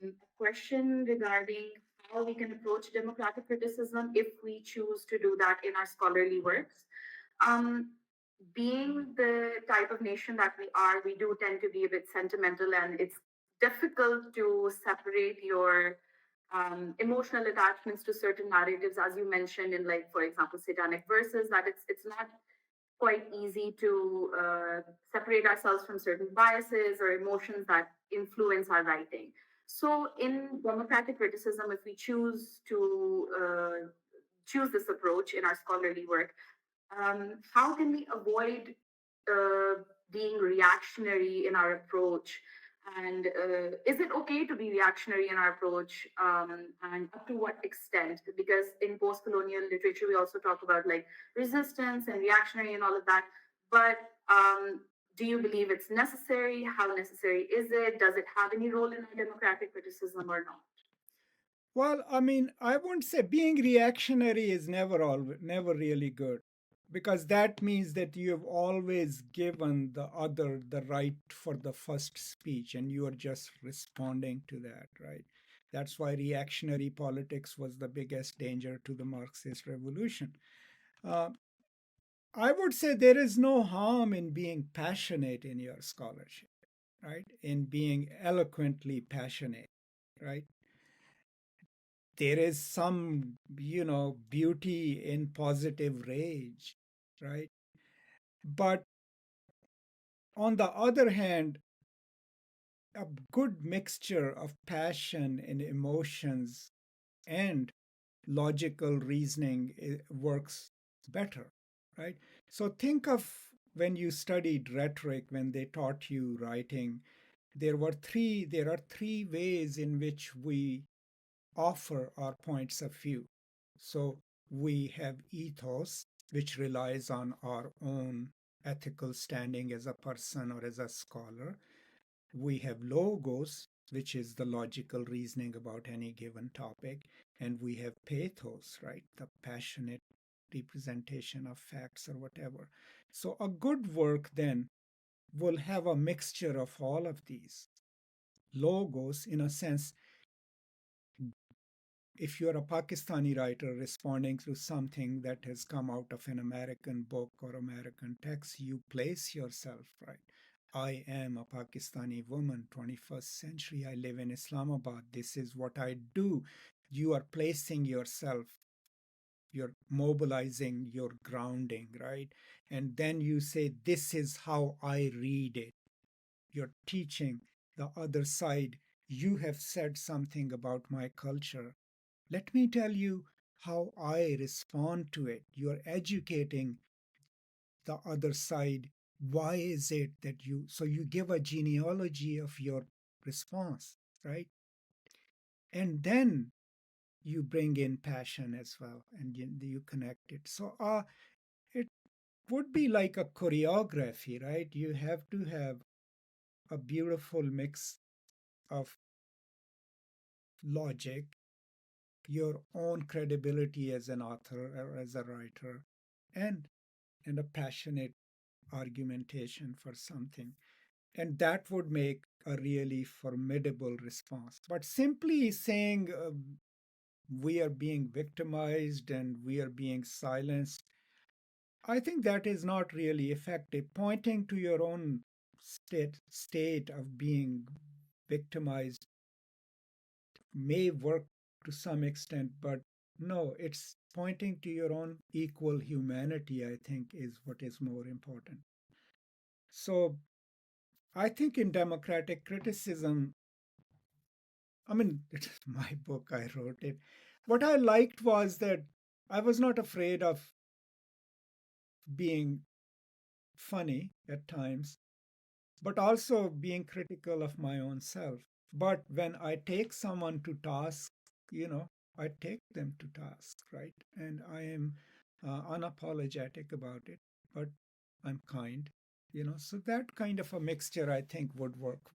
a question regarding how we can approach democratic criticism if we choose to do that in our scholarly works. Um, Being the type of nation that we are, we do tend to be a bit sentimental, and it's difficult to separate your emotional attachments to certain narratives, as you mentioned in, like, for example, satanic verses. That it's not quite easy to separate ourselves from certain biases or emotions that influence our writing. So, in democratic criticism, if we choose this approach in our scholarly work, how can we avoid uh, being reactionary in our approach? And is it okay to be reactionary in our approach? And up to what extent? Because in post colonial literature, we also talk about like resistance and reactionary and all of that. But do you believe it's necessary? How necessary is it? Does it have any role in our democratic criticism or not? Well, I mean, I won't say being reactionary is never really good, because that means that you have always given the other the right for the first speech and you are just responding to that, right? That's why reactionary politics was the biggest danger to the Marxist revolution. Uh, I would say there is no harm in being passionate in your scholarship, right? In being eloquently passionate, right? There is some, beauty in positive rage, right? But on the other hand, a good mixture of passion and emotions and logical reasoning works better, right? So think of when you studied rhetoric, when they taught you writing, there are three ways in which we offer our points of view. So we have ethos, which relies on our own ethical standing as a person or as a scholar. We have logos, which is the logical reasoning about any given topic. And we have pathos, right? The passionate representation of facts or whatever. So a good work then will have a mixture of all of these. Logos, in a sense, if you're a Pakistani writer responding to something that has come out of an American book or American text, you place yourself, right? I am a Pakistani woman, 21st century. I live in Islamabad. This is what I do. You are placing yourself, you're mobilizing your grounding, right? And then you say, this is how I read it. You're teaching the other side. You have said something about my culture. Let me tell you how I respond to it. You're educating the other side. Why is it that so you give a genealogy of your response, right? And then you bring in passion as well and you connect it. So it would be like a choreography, right? You have to have a beautiful mix of logic, your own credibility as an author or as a writer, and and a passionate argumentation for something. And that would make a really formidable response. But simply saying we are being victimized and we are being silenced, I think that is not really effective. Pointing to your own state of being victimized may work to some extent, but no, it's pointing to your own equal humanity, I think, is what is more important. So I think in democratic criticism, I mean, it's my book, I wrote it. What I liked was that I was not afraid of being funny at times, but also being critical of my own self. But when I take someone to task, I take them to task, right? And I am unapologetic about it, but I'm kind, so that kind of a mixture I think would work